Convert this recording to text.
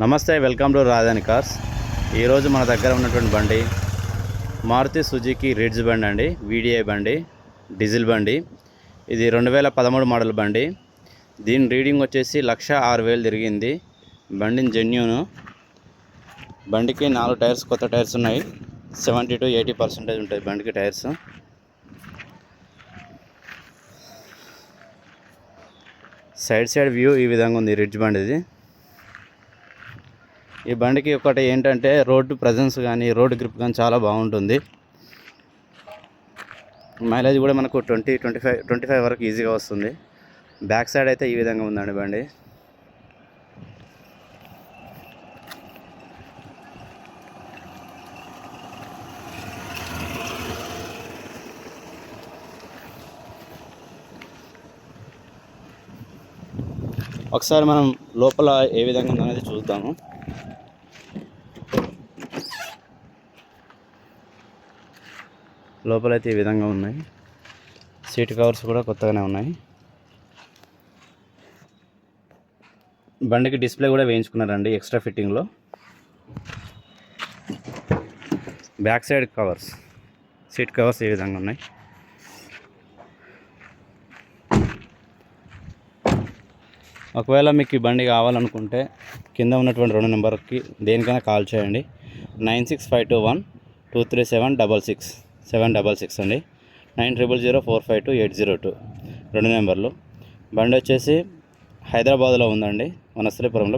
నమస్తే, welcome to రాజధాని cars. ఈరోజు మన దగ్గర ఉన్నటువంటి బండి మారుతి సుజుకి రిడ్జ్ బండి అండి. వీడిఐ బండి, డీజిల్ బండి. ఇది 2013 మోడల్ బండి. దీని రీడింగ్ వచ్చేసి 1,06,000 తిరిగింది. బండిని జెన్యూను. బండికి 4 టైర్స్ కొత్త టైర్స్ ఉన్నాయి. 70 to 80% ఉంటాయి బండికి టైర్స్. సైడ్ వ్యూ ఈ విధంగా ఉంది రిడ్జ్ బండిది. ఈ బండికి ఒకటి ఏంటంటే రోడ్డు ప్రజెన్స్ కానీ రోడ్ గ్రిప్ కానీ చాలా బాగుంటుంది. మైలేజ్ కూడా మనకు 25 వరకు ఈజీగా వస్తుంది. బ్యాక్ సైడ్ అయితే ఈ విధంగా ఉందండి బండి. ఒకసారి మనం లోపల ఏ విధంగా ఉందనేది చూద్దాము. లోపలైతే ఈ విధంగా ఉన్నాయి. సీట్ కవర్స్ కూడా కొత్తగానే ఉన్నాయి. బండికి డిస్ప్లే కూడా వేయించుకున్నారండి ఎక్స్ట్రా ఫిట్టింగ్లో. Back side covers, seat covers ఈ విధంగా ఉన్నాయి. ఒకవేళ మీకు ఈ బండి కావాలనుకుంటే కింద ఉన్నటువంటి 2 నెంబర్కి దేనికైనా కాల్ చేయండి. 9652123766 766 అండి. 900452 2 నెంబర్లు. బండి వచ్చేసి హైదరాబాద్లో ఉందండి, వనస్థలిపురంలో.